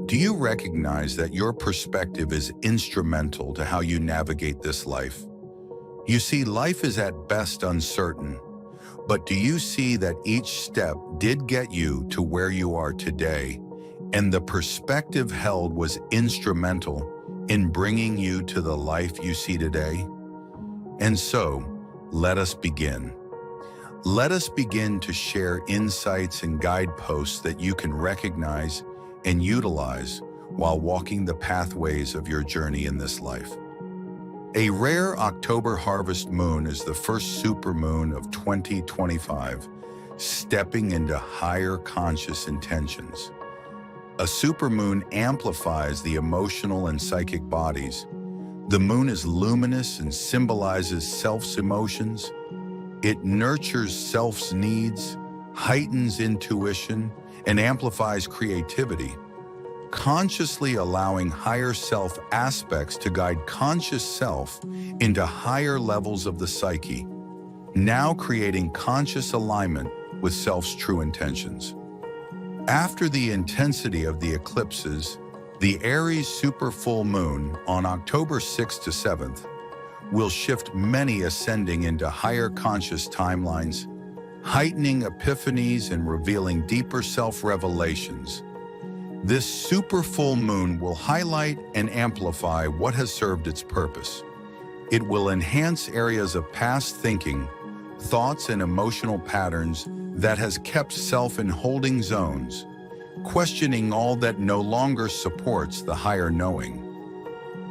Do you recognize that your perspective is instrumental to how you navigate this life? You see, life is at best uncertain, but do you see that each step did get you to where you are today, and the perspective held was instrumental in bringing you to the life you see today? And so, let us begin. Let us begin to share insights and guideposts that you can recognize and utilize while walking the pathways of your journey in this life. A rare October harvest moon is the first supermoon of 2025, stepping into higher conscious intentions. A supermoon amplifies the emotional and psychic bodies. The moon is luminous and symbolizes self's emotions. It nurtures self's needs, heightens intuition, and amplifies creativity, consciously allowing higher self aspects to guide conscious self into higher levels of the psyche, now creating conscious alignment with self's true intentions. After the intensity of the eclipses, the Aries super full moon on October 6th to 7th will shift many ascending into higher conscious timelines, heightening epiphanies and revealing deeper self-revelations. This super full moon will highlight and amplify what has served its purpose. It will enhance areas of past thinking, thoughts, and emotional patterns that has kept self in holding zones, questioning all that no longer supports the higher knowing.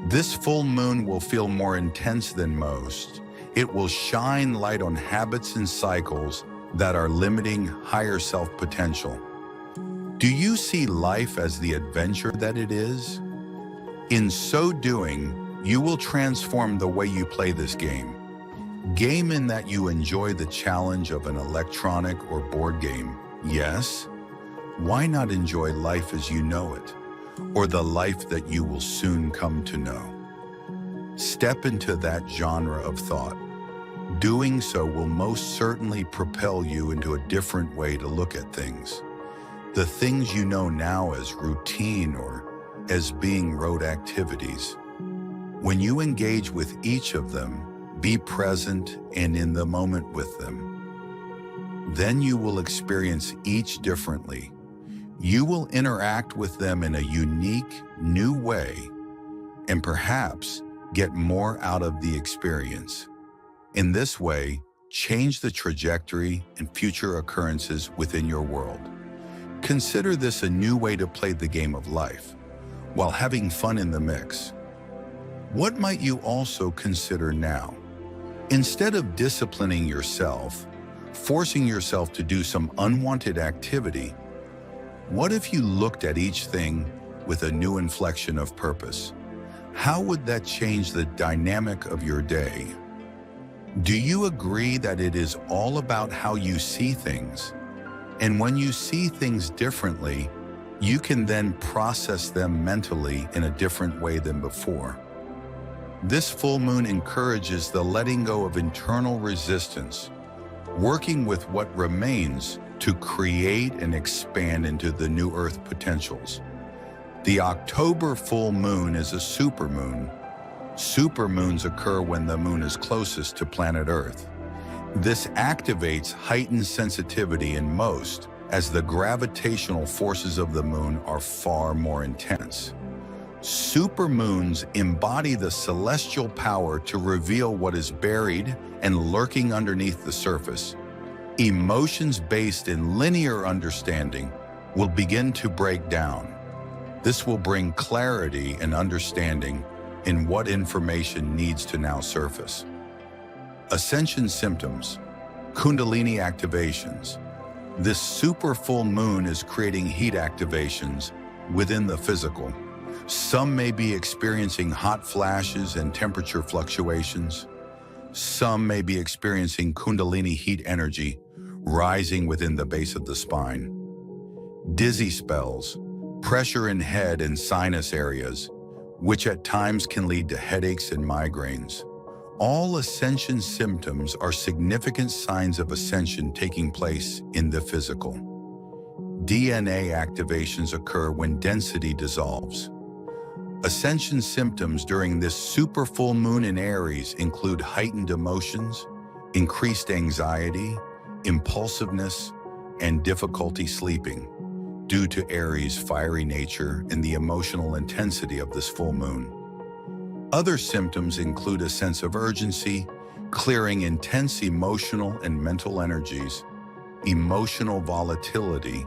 This full moon will feel more intense than most. It will shine light on habits and cycles that are limiting higher self potential. Do you see life as the adventure that it is? In so doing, you will transform the way you play this game. Game in that you enjoy the challenge of an electronic or board game, yes? Why not enjoy life as you know it, or the life that you will soon come to know? Step into that genre of thought. Doing so will most certainly propel you into a different way to look at things. The things you know now as routine or as being rote activities. When you engage with each of them, be present and in the moment with them. Then you will experience each differently. You will interact with them in a unique, new way, and perhaps get more out of the experience. In this way, change the trajectory and future occurrences within your world. Consider this a new way to play the game of life, while having fun in the mix. What might you also consider now? Instead of disciplining yourself, forcing yourself to do some unwanted activity, what if you looked at each thing with a new inflection of purpose? How would that change the dynamic of your day? Do you agree that it is all about how you see things? And when you see things differently, you can then process them mentally in a different way than before. This full moon encourages the letting go of internal resistance, working with what remains to create and expand into the new Earth potentials. The October full moon is a supermoon. Supermoons occur when the moon is closest to planet Earth. This activates heightened sensitivity in most, as the gravitational forces of the moon are far more intense. Supermoons embody the celestial power to reveal what is buried and lurking underneath the surface. Emotions based in linear understanding will begin to break down. This will bring clarity and understanding in what information needs to now surface. Ascension symptoms, Kundalini activations. This super full moon is creating heat activations within the physical. Some may be experiencing hot flashes and temperature fluctuations. Some may be experiencing Kundalini heat energy rising within the base of the spine. Dizzy spells, pressure in head and sinus areas, which at times can lead to headaches and migraines. All ascension symptoms are significant signs of ascension taking place in the physical. DNA activations occur when density dissolves. Ascension symptoms during this super full moon in Aries include heightened emotions, increased anxiety, impulsiveness, and difficulty sleeping, due to Aries' fiery nature and the emotional intensity of this full moon. Other symptoms include a sense of urgency, clearing intense emotional and mental energies, emotional volatility,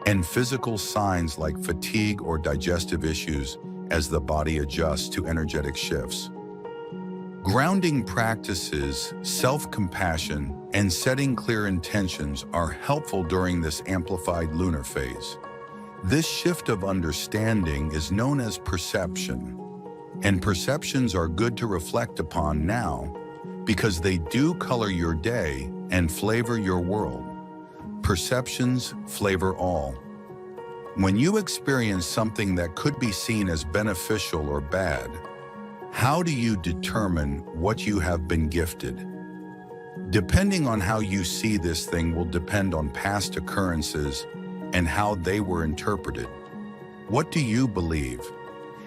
and physical signs like fatigue or digestive issues as the body adjusts to energetic shifts. Grounding practices, self-compassion, and setting clear intentions are helpful during this amplified lunar phase. This shift of understanding is known as perception, and perceptions are good to reflect upon now because they do color your day and flavor your world. Perceptions flavor all. When you experience something that could be seen as beneficial or bad, how do you determine what you have been gifted? Depending on how you see this thing will depend on past occurrences and how they were interpreted. What do you believe?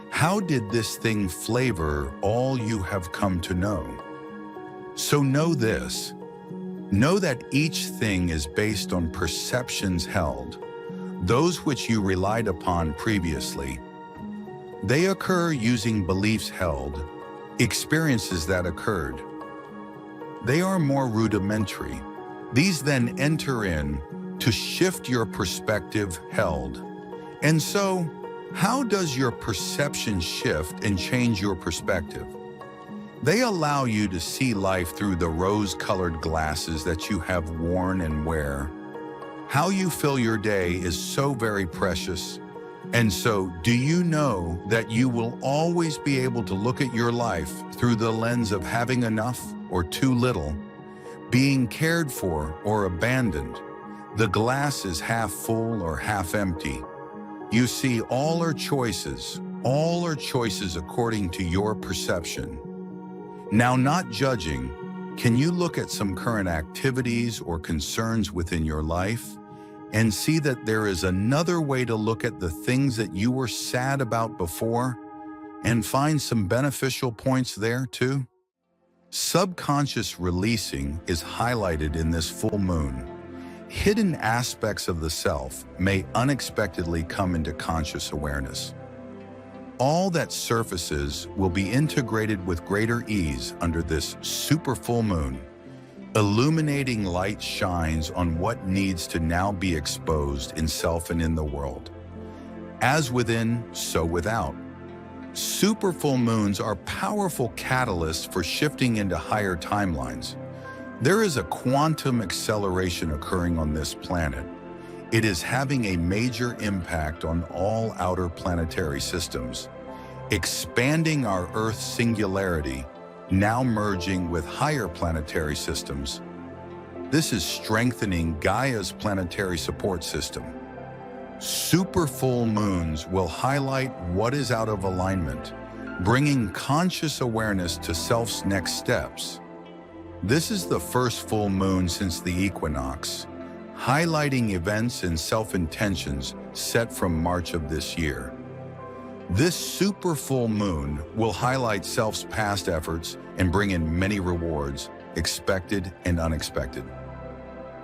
How did this thing flavor all you have come to know? So know this. Know that each thing is based on perceptions held, those which you relied upon previously. They occur using beliefs held, experiences that occurred. They are more rudimentary. These then enter in to shift your perspective held. And so, how does your perception shift and change your perspective? They allow you to see life through the rose-colored glasses that you have worn and wear. How you fill your day is so very precious. And so, do you know that you will always be able to look at your life through the lens of having enough or too little, being cared for or abandoned? The glass is half full or half empty. You see, all are choices according to your perception. Now, not judging, can you look at some current activities or concerns within your life and see that there is another way to look at the things that you were sad about before and find some beneficial points there too? Subconscious releasing is highlighted in this full moon. Hidden aspects of the self may unexpectedly come into conscious awareness. All that surfaces will be integrated with greater ease under this super full moon. Illuminating light shines on what needs to now be exposed in self and in the world. As within, so without. Super full moons are powerful catalysts for shifting into higher timelines. There is a quantum acceleration occurring on this planet. It is having a major impact on all outer planetary systems, expanding our Earth's singularity, now merging with higher planetary systems. This is strengthening Gaia's planetary support system. Super full moons will highlight what is out of alignment, bringing conscious awareness to self's next steps. This is the first full moon since the equinox, highlighting events and self-intentions set from March of this year. This super full moon will highlight self's past efforts and bring in many rewards, expected and unexpected.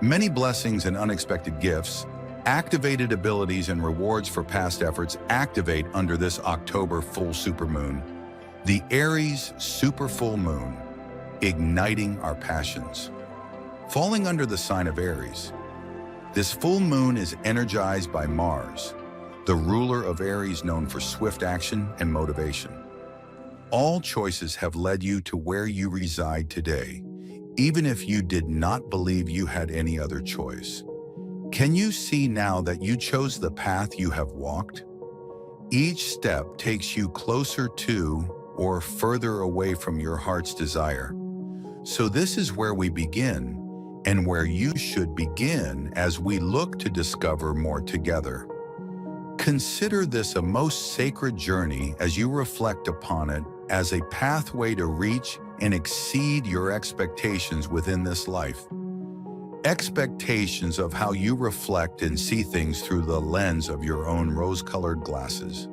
Many blessings and unexpected gifts, activated abilities and rewards for past efforts activate under this October full supermoon, the Aries super full moon, igniting our passions. Falling under the sign of Aries, this full moon is energized by Mars, the ruler of Aries, known for swift action and motivation. All choices have led you to where you reside today, even if you did not believe you had any other choice. Can you see now that you chose the path you have walked? Each step takes you closer to or further away from your heart's desire. So this is where we begin, and where you should begin as we look to discover more together. Consider this a most sacred journey as you reflect upon it as a pathway to reach and exceed your expectations within this life. expectations of how you reflect and see things through the lens of your own rose-colored glasses.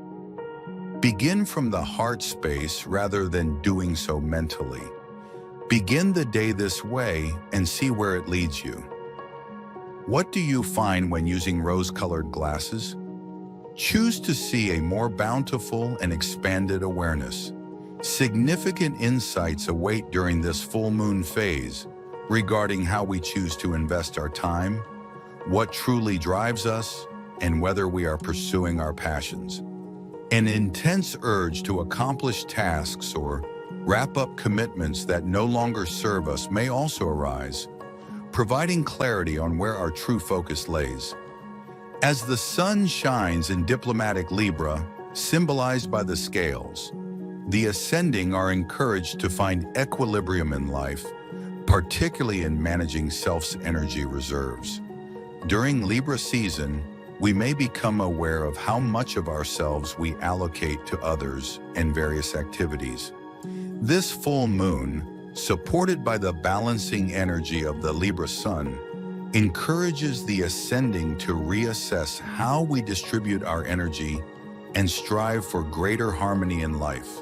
Begin from the heart space rather than doing so mentally. Begin the day this way and see where it leads you. What do you find when using rose-colored glasses? Choose to see a more bountiful and expanded awareness. Significant insights await during this full moon phase regarding how we choose to invest our time, what truly drives us, and whether we are pursuing our passions. An intense urge to accomplish tasks or wrap up commitments that no longer serve us may also arise, providing clarity on where our true focus lays. As the sun shines in diplomatic Libra, symbolized by the scales, the ascending are encouraged to find equilibrium in life, particularly in managing self's energy reserves. During Libra season, we may become aware of how much of ourselves we allocate to others and various activities. This full moon, supported by the balancing energy of the Libra sun, encourages the ascending to reassess how we distribute our energy and strive for greater harmony in life.